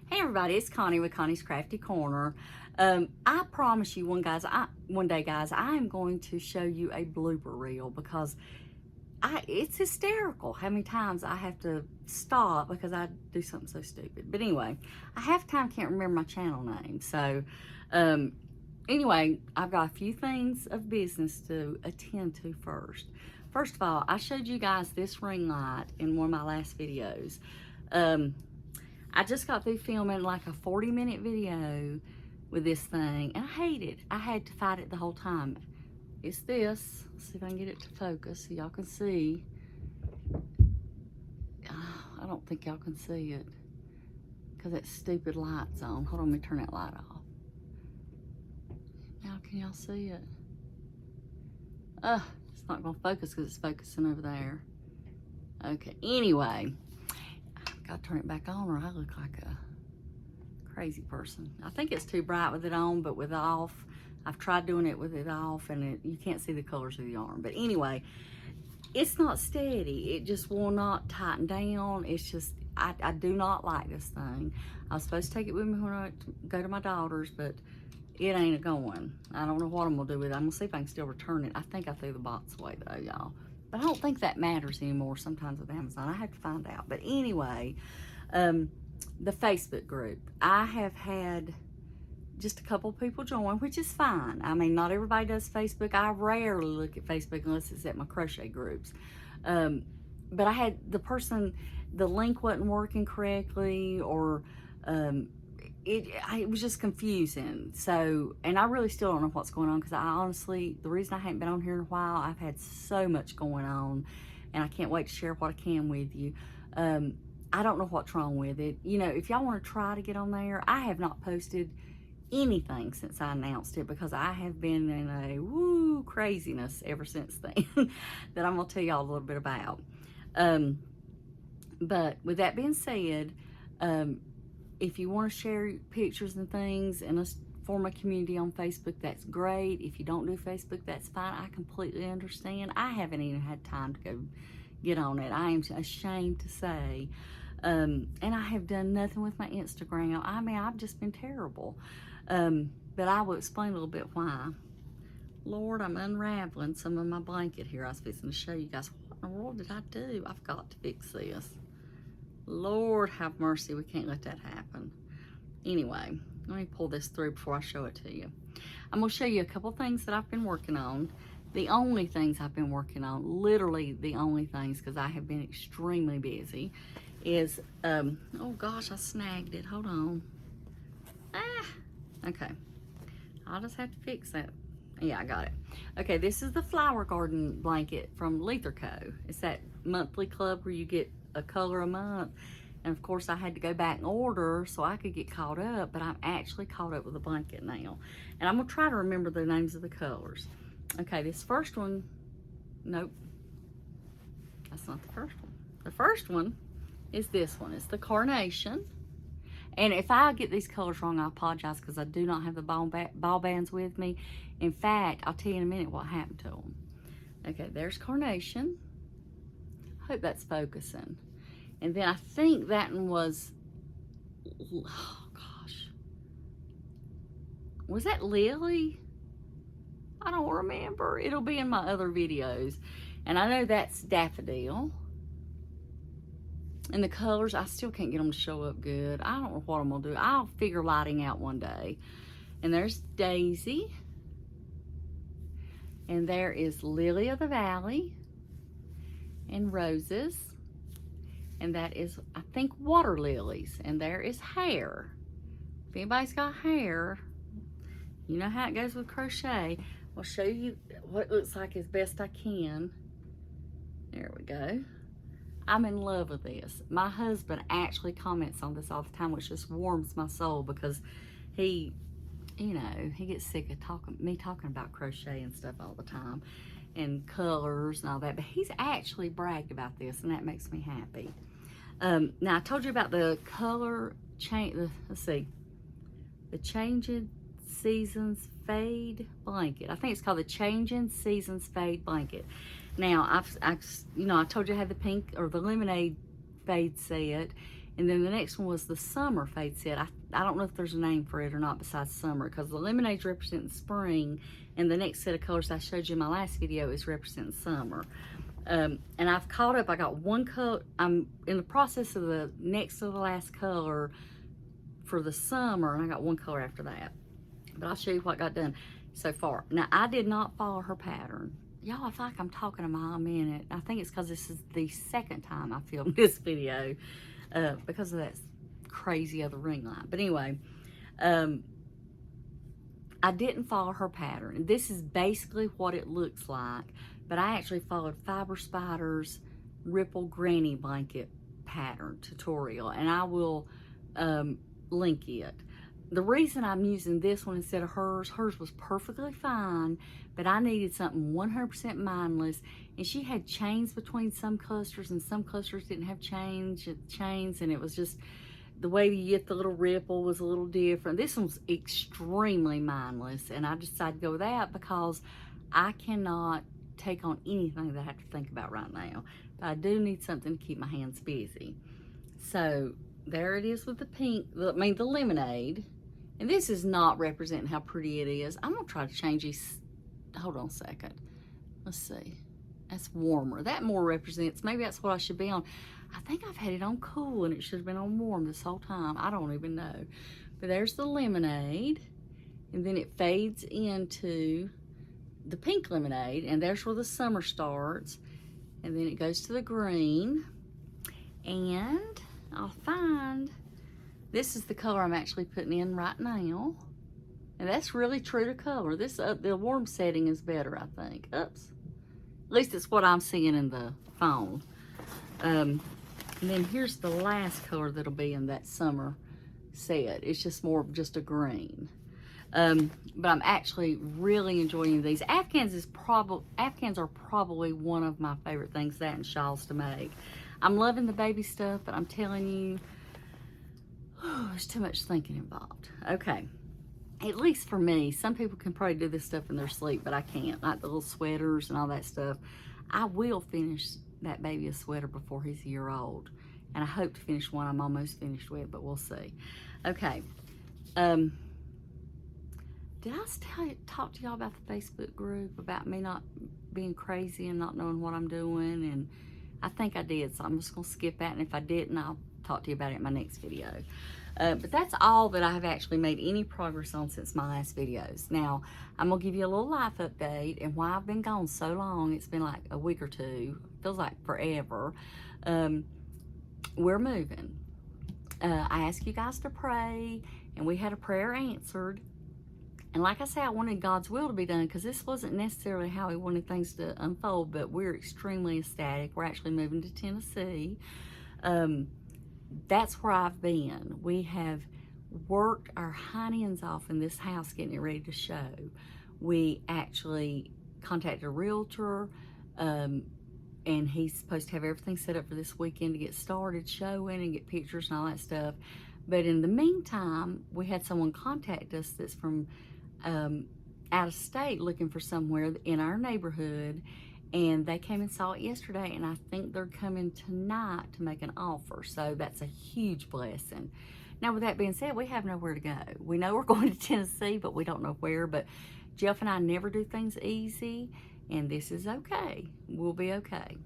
Hey everybody, it's Connie with Connie's Crafty Corner. I promise you one day guys, I am going to show you a blooper reel because it's hysterical how many times I have to stop because I do something so stupid. But anyway, I half the time can't remember my channel name. So anyway, I've got a few things of business to attend to first. First of all, I showed you guys this ring light in one of my last videos. I just got through filming like a 40-minute video with this thing, and I hate it. I had to fight it the whole time. It's this. Let's see if I can get it to focus so y'all can see. I don't think y'all can see it because that stupid light's on. Hold on, let me turn that light off. Now can y'all see it? It's not gonna focus because it's focusing over there. Okay, anyway. Gotta turn it back on or I look like a crazy person. I think it's too bright with it on, but with it off, I've tried doing it with it off and you can't see the colors of the yarn. But anyway, it's not steady. It just will not tighten down. It's just, I do not like this thing. I was supposed to take it with me when I go to my daughter's, but it ain't a going. I don't know what I'm gonna do with it. I'm gonna see if I can still return it. I think I threw the box away though, y'all. But I don't think that matters anymore sometimes with Amazon. I have to find out. But anyway, the Facebook group. I have had just a couple people join, which is fine. I mean, not everybody does Facebook. I rarely look at Facebook unless it's at my crochet groups. But I had the link wasn't working correctly, or it was just confusing. So, and I really still don't know what's going on because I honestly, the reason I haven't been on here in a while, I've had so much going on and I can't wait to share what I can with you. I don't know what's wrong with it. You know, if y'all want to try to get on there, I have not posted anything since I announced it because I have been in a craziness ever since then that I'm going to tell y'all a little bit about. But with that being said, if you want to share pictures and things and form a community on Facebook, that's great. If you don't do Facebook, that's fine. I completely understand. I haven't even had time to go get on it. I am ashamed to say. And I have done nothing with my Instagram. I mean, I've just been terrible. But I will explain a little bit why. Lord, I'm unraveling some of my blanket here. I was fixing to show you guys, what in the world did I do? I've got to fix this. Lord have mercy, we can't let that happen. Anyway, let me pull this through before I show it to you. I'm gonna show you a couple things that I've been working on. The only things I've been working on, literally the only things, because I have been extremely busy, is, oh gosh, I snagged it, hold on. Okay, I'll just have to fix that. Yeah, I got it. Okay, this is the flower garden blanket from Lether Co. It's that monthly club where you get a color a month, and of course I had to go back and order so I could get caught up, but I'm actually caught up with the blanket now, and I'm gonna try to remember the names of the colors. Okay, this first one, nope, that's not the first one. The first one is this one. It's the carnation, and if I get these colors wrong, I apologize because I do not have the ball bands with me. In fact, I'll tell you in a minute what happened to them. Okay, there's carnation. Hope that's focusing. And then I think that one was, oh gosh, was that lily? I don't remember. It'll be in my other videos. And I know that's daffodil. And the colors, I still can't get them to show up good. I don't know what I'm gonna do. I'll figure lighting out one day. And there's daisy. And there is lily of the valley and roses. And that is, I think, water lilies. And there is hair. If anybody's got hair, you know how it goes with crochet. I'll show you what it looks like as best I can. There we go. I'm in love with this. My husband actually comments on this all the time, which just warms my soul because he, you know, he gets sick of me talking about crochet and stuff all the time and colors and all that, but he's actually bragged about this, and that makes me happy. Now I told you about the color change. Let's see, the Changing Seasons Fade blanket. I think it's called the Changing Seasons Fade blanket. Now I told you I had the pink or the lemonade fade set, And then the next one was the summer fade set. I don't know if there's a name for it or not besides summer, because the lemonades represent spring, and the next set of colors I showed you in my last video is representing summer. And I've caught up. I got one color. I'm in the process of the next to the last color for the summer, and I got one color after that. But I'll show you what I got done so far. Now, I did not follow her pattern. Y'all, I feel like I'm talking a mile a minute. I think it's because this is the second time I filmed this video because of that crazy other ring light. But anyway, I didn't follow her pattern. This is basically what it looks like, but I actually followed Fiber Spider's Ripple Granny Blanket pattern tutorial, and I will link it. The reason I'm using this one instead of hers was perfectly fine, but I needed something 100% mindless, and she had chains between some clusters, and some clusters didn't have chains, and it was just, the way you get the little ripple was a little different. This one's extremely mindless, and I decided to go with that because I cannot take on anything that I have to think about right now. But I do need something to keep my hands busy. So there it is with the pink, the lemonade. And this is not representing how pretty it is. I'm gonna try to change these. Hold on a second. Let's see. That's warmer. That more represents, maybe that's what I should be on. I think I've had it on cool and it should have been on warm this whole time. I don't even know. But there's the lemonade. And then it fades into the pink lemonade. And there's where the summer starts. And then it goes to the green. And I'll find, this is the color I'm actually putting in right now. And that's really true to color. This the warm setting is better, I think. Oops. At least it's what I'm seeing in the phone. And then here's the last color that'll be in that summer set. It's just more of just a green. But I'm actually really enjoying these. Afghans are probably one of my favorite things, that and shawls to make. I'm loving the baby stuff, but I'm telling you, there's too much thinking involved. Okay. At least for me, some people can probably do this stuff in their sleep, but I can't. Like the little sweaters and all that stuff. I will finish that baby a sweater before he's a year old. And I hope to finish one I'm almost finished with, but we'll see. Okay. Did I talk to y'all about the Facebook group, about me not being crazy and not knowing what I'm doing? And I think I did, so I'm just going to skip that. And if I didn't, I'll talk to you about it in my next video. But that's all that I have actually made any progress on since my last videos. Now, I'm going to give you a little life update and why I've been gone so long. It's been like a week or two. Feels like forever. We're moving. I asked you guys to pray, and we had a prayer answered. And like I say, I wanted God's will to be done because this wasn't necessarily how He wanted things to unfold, but we're extremely ecstatic. We're actually moving to Tennessee. That's where I've been. We have worked our hind ends off in this house getting it ready to show. We actually contacted a realtor, and he's supposed to have everything set up for this weekend to get started showing and get pictures and all that stuff. But in the meantime, we had someone contact us that's from out of state looking for somewhere in our neighborhood, and they came and saw it yesterday, and I think they're coming tonight to make an offer. So that's a huge blessing. Now, with that being said, we have nowhere to go. We know we're going to Tennessee, but we don't know where. But Jeff and I never do things easy, and this is okay. We'll be okay.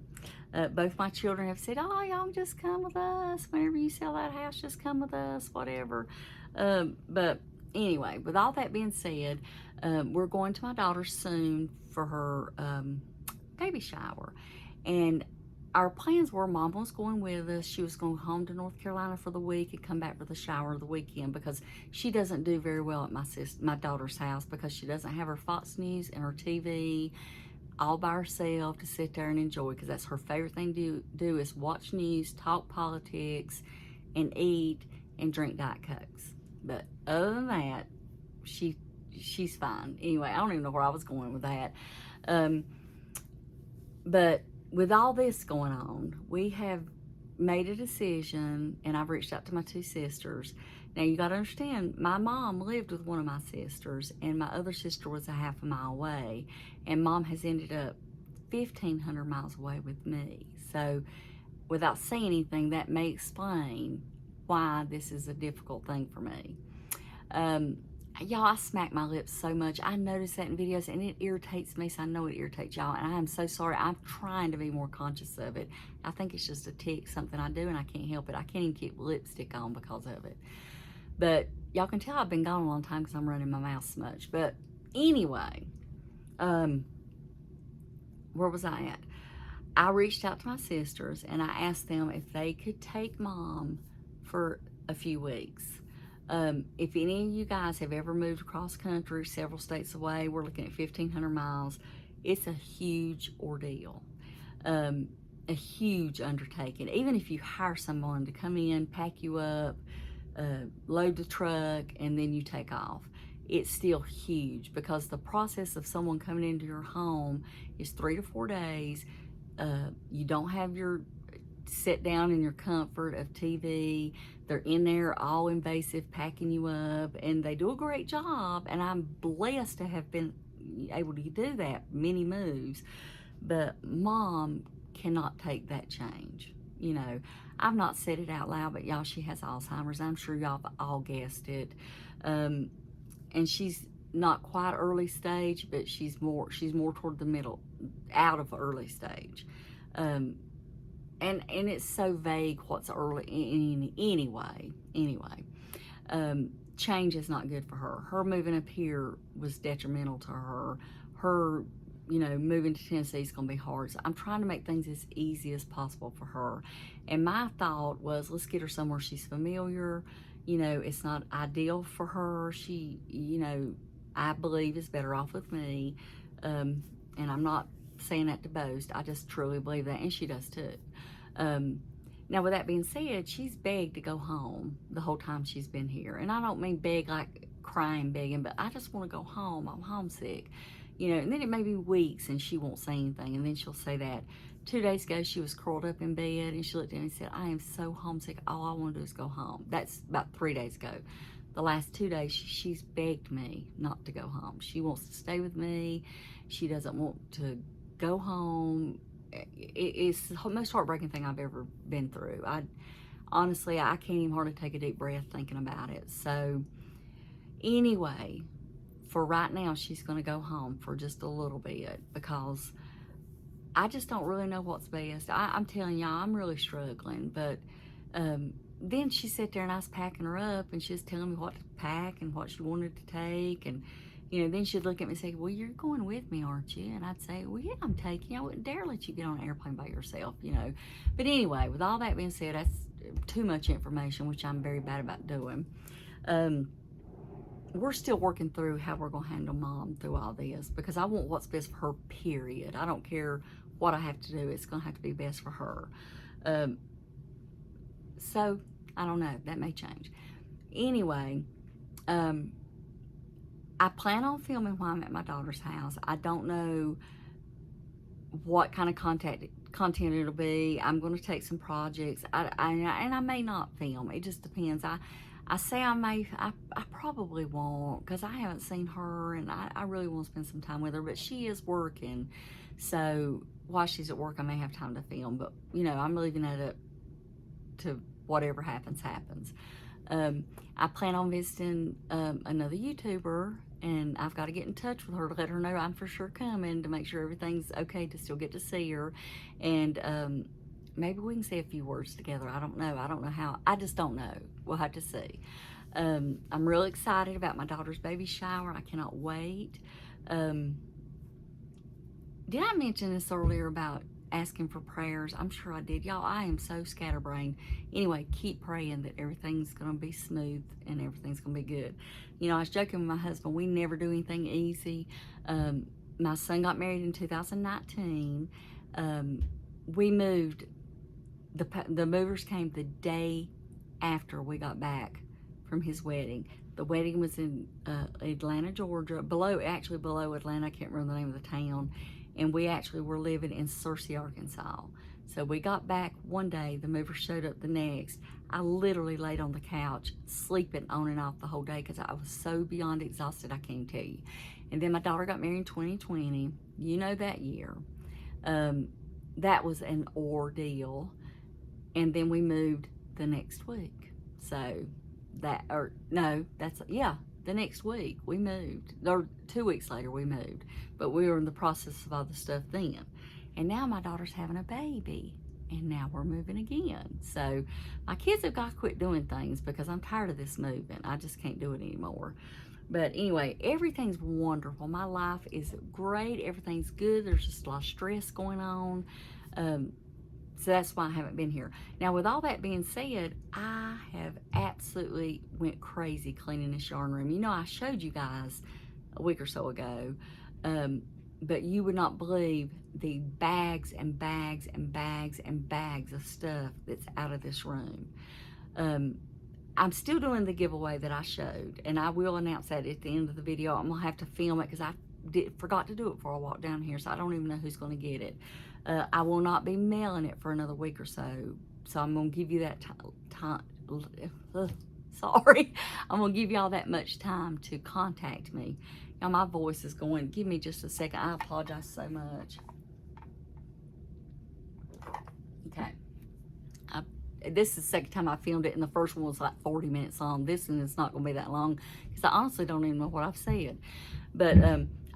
Both my children have said, oh, y'all just come with us. Whenever you sell that house, just come with us, whatever. But anyway, with all that being said, we're going to my daughter's soon for her baby shower. And our plans were Mom was going with us. She was going home to North Carolina for the week and come back for the shower of the weekend because she doesn't do very well at my daughter's house because she doesn't have her Fox News and her TV all by herself to sit there and enjoy, because that's her favorite thing to do is watch news, talk politics, and eat and drink Diet Cokes. But other than that, she's fine. Anyway, I don't even know where I was going with that. But with all this going on, we have made a decision, and I've reached out to my two sisters. Now, you got to understand, my mom lived with one of my sisters, and my other sister was a half a mile away, and Mom has ended up 1,500 miles away with me. So, without saying anything, that may explain why this is a difficult thing for me. Y'all, I smack my lips so much. I notice that in videos, and it irritates me, so I know it irritates y'all, and I am so sorry. I'm trying to be more conscious of it. I think it's just a tick, something I do, and I can't help it. I can't even keep lipstick on because of it. But y'all can tell I've been gone a long time because I'm running my mouth smudge. But anyway, where was I at? I reached out to my sisters, and I asked them if they could take Mom for a few weeks. If any of you guys have ever moved across country, several states away, we're looking at 1,500 miles. It's a huge ordeal, a huge undertaking. Even if you hire someone to come in, pack you up, load the truck, and then you take off, it's still huge because the process of someone coming into your home is 3 to 4 days. You don't have your sit down in your comfort of TV. They're in there all invasive, packing you up, and they do a great job, and I'm blessed to have been able to do that, many moves. But Mom cannot take that change. You know, I've not said it out loud, but y'all, she has Alzheimer's. I'm sure y'all have all guessed it. And she's not quite early stage, but she's more toward the middle, out of early stage. And it's so vague what's early anyway. Change is not good for her. Her moving up here was detrimental to her. Her, you know, moving to Tennessee is going to be hard. So I'm trying to make things as easy as possible for her. And my thought was, let's get her somewhere she's familiar. You know, it's not ideal for her. She, you know, I believe is better off with me. And I'm not saying that to boast. I just truly believe that, and she does too. Now, with that being said, she's begged to go home the whole time she's been here. And I don't mean beg like crying, begging, but I just want to go home. I'm homesick. You know, and then it may be weeks and she won't say anything. And then she'll say that. 2 days ago, she was curled up in bed and she looked at me and said, I am so homesick. All I want to do is go home. That's about 3 days ago. The last 2 days, she's begged me not to go home. She wants to stay with me. She doesn't want to go home. It's the most heartbreaking thing I've ever been through. Honestly, I can't even hardly take a deep breath thinking about it. So anyway, for right now, she's going to go home for just a little bit because I just don't really know what's best. I'm telling y'all, I'm really struggling. But then she sat there and I was packing her up and she was telling me what to pack and what she wanted to take. And you know, then she'd look at me and say, well, you're going with me, aren't you? And I'd say, well, yeah, I'm taking you. I wouldn't dare let you get on an airplane by yourself, you know. But anyway, with all that being said, that's too much information, which I'm very bad about doing. We're still working through how we're going to handle Mom through all this because I want what's best for her, period. I don't care what I have to do. It's going to have to be best for her. So, I don't know. That may change. Anyway, I plan on filming while I'm at my daughter's house. I don't know what kind of content it'll be. I'm going to take some projects, and I may not film. It just depends. I say I may. I probably won't because I haven't seen her, and I really want to spend some time with her. But she is working, so while she's at work, I may have time to film. But you know, I'm leaving that up to whatever happens. I plan on visiting another YouTuber, and I've got to get in touch with her to let her know I'm for sure coming to make sure everything's okay to still get to see her. And maybe we can say a few words together. I don't know. I don't know how. I just don't know. We'll have to see. I'm really excited about my daughter's baby shower. I cannot wait. Did I mention this earlier about asking for prayers? I'm sure I did. Y'all, I am so scatterbrained. Anyway, keep praying that everything's going to be smooth and everything's going to be good. You know, I was joking with my husband. We never do anything easy. My son got married in 2019. We moved. The movers came the day after we got back from his wedding. The wedding was in Atlanta, Georgia, below Atlanta. I can't remember the name of the town. And we actually were living in Searcy, Arkansas. So we got back one day, the movers showed up the next. I literally laid on the couch, sleeping on and off the whole day because I was so beyond exhausted, I can't tell you. And then my daughter got married in 2020. You know that year. That was an ordeal. And then we moved the next week. So that, or no, that's, yeah, the next week we moved, or 2 weeks later we moved, but we were in the process of all the stuff then. And now my daughter's having a baby, and now we're moving again. So my kids have got to quit doing things because I'm tired of this moving. I just can't do it anymore. But anyway, everything's wonderful. My life is great. Everything's good. There's just a lot of stress going on. So that's why I haven't been here. Now, with all that being said, I have absolutely went crazy cleaning this yarn room. You know, I showed you guys a week or so ago, but you would not believe the bags and bags and bags and bags of stuff that's out of this room. I'm still doing the giveaway that I showed, and I will announce that at the end of the video. I'm gonna have to film it because I forgot to do it before I walked down here, so I don't even know who's gonna get it. I will not be mailing it for another week or so, so I'm gonna give you that time. Sorry, I'm gonna give y'all that much time to contact me. Now my voice is going. Give me just a second. I apologize so much. Okay. This is the second time I filmed it, and the first one was like 40 minutes long. This one is not going to be that long because I honestly don't even know what I've said. But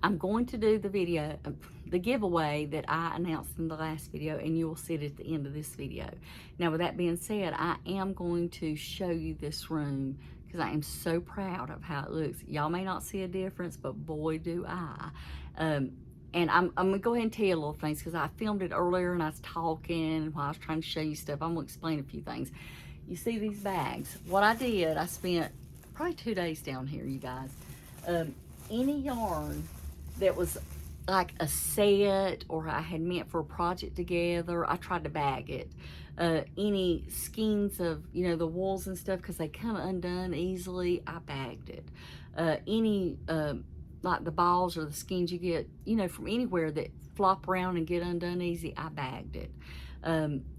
I'm going to do the video, the giveaway that I announced in the last video, and you will see it at the end of this video. Now, with that being said, I am going to show you this room because I am so proud of how it looks. Y'all may not see a difference, but boy, do I. And I'm going to go ahead and tell you little things because I filmed it earlier and I was talking while I was trying to show you stuff. I'm going to explain a few things. You see these bags. What I did, I spent probably 2 days down here, you guys. Any yarn that was like a set or I had meant for a project together, I tried to bag it. Any skeins of, you know, the wools and stuff, because they come undone easily, I bagged it. Any like the balls or the skeins you get, you know, from anywhere that flop around and get undone easy, I bagged it.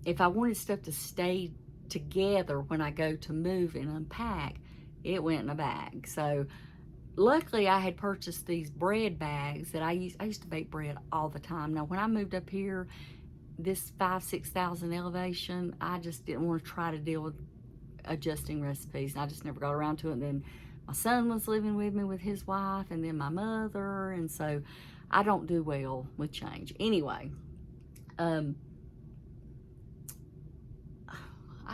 If I wanted stuff to stay together when I go to move and unpack, it went in a bag. So luckily I had purchased these bread bags that I used to bake bread all the time. Now when I moved up here, this 5,000-6,000 elevation, I just didn't want to try to deal with adjusting recipes, and I just never got around to it. And then my son was living with me with his wife, and then my mother, and so I don't do well with change. Anyway, I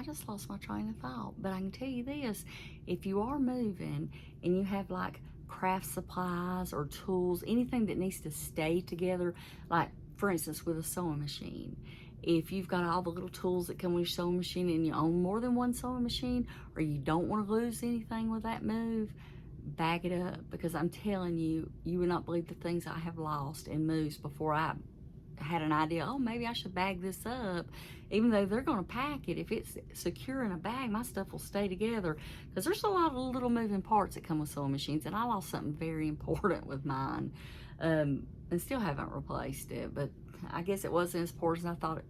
just lost my train of thought, but I can tell you this: if you are moving and you have like craft supplies or tools, anything that needs to stay together, like for instance with a sewing machine, if you've got all the little tools that come with your sewing machine and you own more than one sewing machine, or you don't want to lose anything with that move, bag it up, because I'm telling you, you would not believe the things I have lost in moves before I had an idea, oh, maybe I should bag this up. Even though they're going to pack it, if it's secure in a bag, my stuff will stay together, because there's a lot of little moving parts that come with sewing machines, and I lost something very important with mine, and still haven't replaced it, but I guess it wasn't as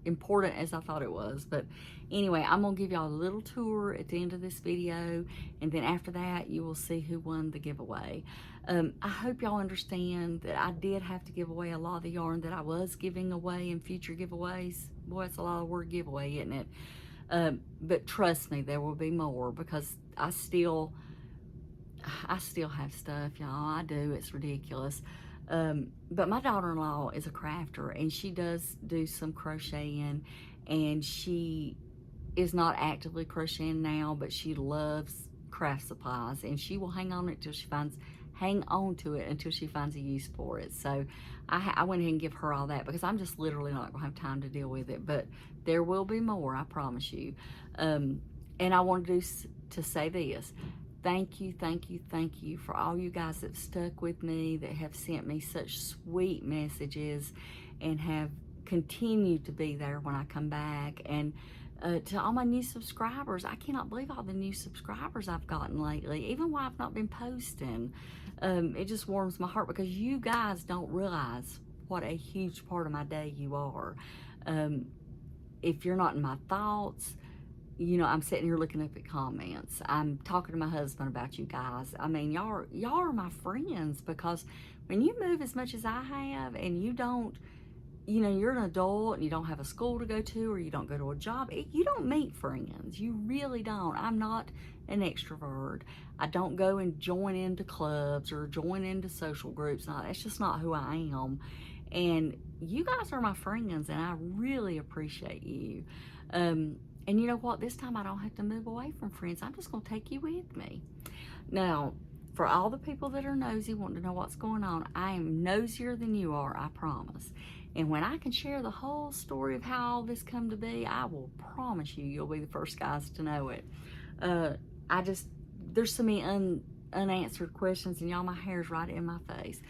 important as I thought it was. But anyway, I'm gonna give y'all a little tour at the end of this video, and then after that you will see who won the giveaway. I hope y'all understand that I did have to give away a lot of the yarn that I was giving away in future giveaways. Boy, it's a lot of word giveaway, isn't it? But trust me, there will be more, because I still have stuff, y'all. I do. It's ridiculous. But my daughter-in-law is a crafter, and she does do some crocheting, and she is not actively crocheting now, but she loves craft supplies, and she will hang on to it until she finds a use for it. So I went ahead and give her all that, because I'm just literally not gonna have time to deal with it. But there will be more, I promise you. And I wanted to say this: thank you for all you guys that stuck with me, that have sent me such sweet messages and have continued to be there when I come back. And to all my new subscribers, I cannot believe all the new subscribers I've gotten lately, even while I've not been posting. It just warms my heart, because you guys don't realize what a huge part of my day you are. If you're not in my thoughts, you know, I'm sitting here looking up at comments. I'm talking to my husband about you guys. I mean, y'all are my friends, because when you move as much as I have and you don't you know, you're an adult and you don't have a school to go to, or you don't go to a job, you don't meet friends. You really don't. I'm not an extrovert. I don't go and join into clubs or join into social groups. No, that's just not who I am. And you guys are my friends, and I really appreciate you. And you know what? This time I don't have to move away from friends. I'm just going to take you with me. Now, for all the people that are nosy, wanting to know what's going on, I am nosier than you are, I promise. And when I can share the whole story of how all this come to be, I will promise you, you'll be the first guys to know it. There's so many unanswered questions, and y'all, my hair's right in my face.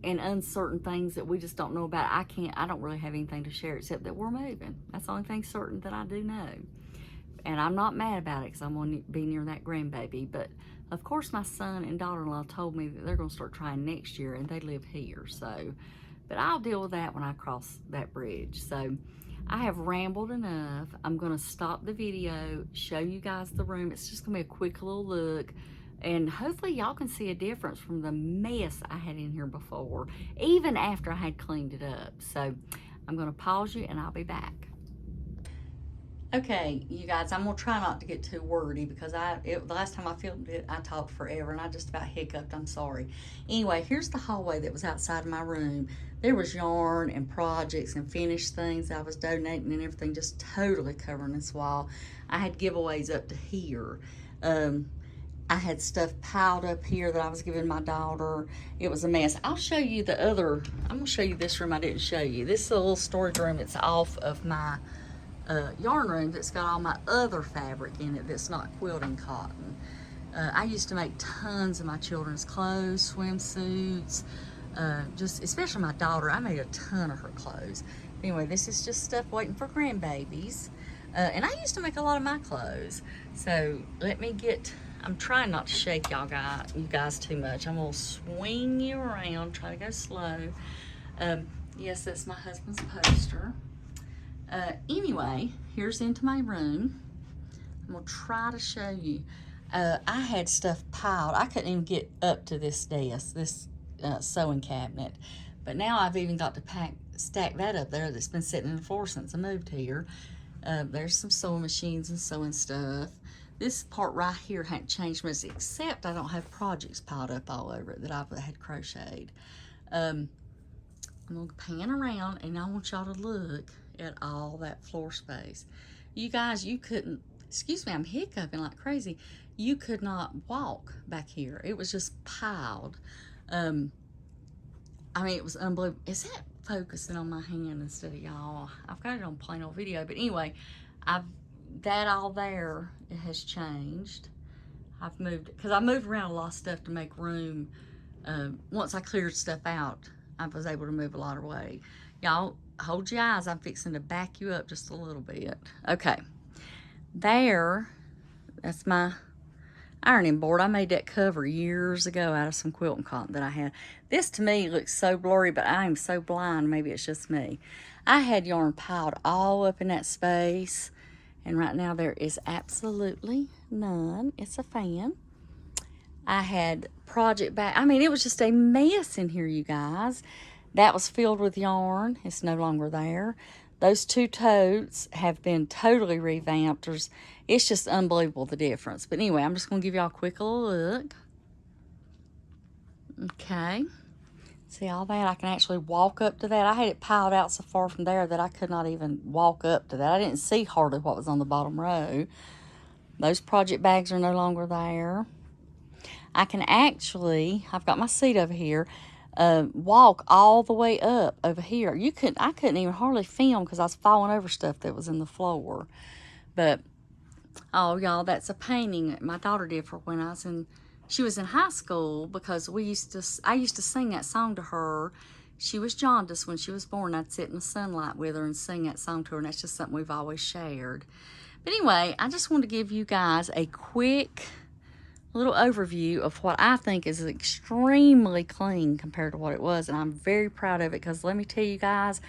And uncertain things that we just don't know about. I don't really have anything to share except that we're moving. That's the only thing certain that I do know. And I'm not mad about it because I'm going to be near that grandbaby. But of course, my son and daughter-in-law told me that they're going to start trying next year, and they live here. So, but I'll deal with that when I cross that bridge. So I have rambled enough. I'm going to stop the video, show you guys the room. It's just going to be a quick little look. And hopefully y'all can see a difference from the mess I had in here before, even after I had cleaned it up. So I'm going to pause you and I'll be back. Okay, you guys, I'm going to try not to get too wordy because the last time I filmed it, I talked forever and I just about hiccuped. I'm sorry. Anyway, here's the hallway that was outside of my room. There was yarn and projects and finished things I was donating and everything, just totally covering this wall. I had giveaways up to here. I had stuff piled up here that I was giving my daughter. It was a mess. I'll show you the other, I'm gonna show you this room I didn't show you. This is a little storage room that's off of my yarn room that's got all my other fabric in it that's not quilting cotton. I used to make tons of my children's clothes, swimsuits, just especially my daughter. I made a ton of her clothes. Anyway, this is just stuff waiting for grandbabies. And I used to make a lot of my clothes. So let me get, I'm trying not to shake you guys too much. I'm gonna swing you around, try to go slow. Yes, that's my husband's poster. Anyway, here's into my room. I'm gonna try to show you. I had stuff piled. I couldn't even get up to this desk, this sewing cabinet. But now I've even got to stack that up there that's been sitting on the floor since I moved here. There's some sewing machines and sewing stuff. This part right here hadn't changed much, except I don't have projects piled up all over it that I've had crocheted. I'm gonna pan around and I want y'all to look at all that floor space. You guys, you couldn't, excuse me, I'm hiccuping like crazy. You could not walk back here. It was just piled. I mean, it was unbelievable. Is that focusing on my hand instead of y'all? I've got it on plain old video, but anyway, that all there, it has changed. I've moved, because I moved around a lot of stuff to make room. Once I cleared stuff out, I was able to move a lot away. Y'all, hold your eyes. I'm fixing to back you up just a little bit. Okay. There, that's my ironing board. I made that cover years ago out of some quilting cotton that I had. This to me looks so blurry, but I am so blind. Maybe it's just me. I had yarn piled all up in that space. And right now there is absolutely none. It's a fan. I had project bag. I mean, it was just a mess in here, you guys. That was filled with yarn. It's no longer there. Those two totes have been totally revamped. It's just unbelievable the difference. But anyway, I'm just going to give y'all a quick little look. Okay. See all that? I can actually walk up to that. I had it piled out so far from there that I could not even walk up to that. I didn't see hardly what was on the bottom row. Those project bags are no longer there. I can actually, I've got my seat over here, walk all the way up over here. I couldn't even hardly film because I was falling over stuff that was in the floor. But, oh, y'all, that's a painting that my daughter did for when she was in high school, because I used to sing that song to her. She was jaundiced when she was born. I'd sit in the sunlight with her and sing that song to her, and that's just something we've always shared. But anyway, I just want to give you guys a quick little overview of what I think is extremely clean compared to what it was, and I'm very proud of it, because let me tell you guys,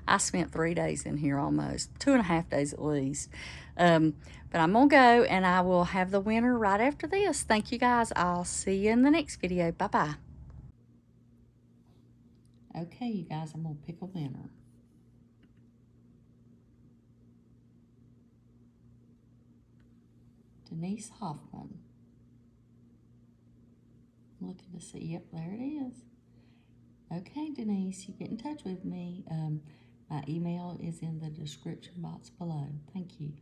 I spent 3 days in here, almost 2.5 days at least. But I'm gonna go, and I will have the winner right after this. Thank you guys. I'll see you in the next video. Bye bye. Okay, you guys, I'm going to pick a winner. Denise Hoffman. I'm looking to see. Yep, there it is. Okay, Denise, you get in touch with me. My email is in the description box below. Thank you.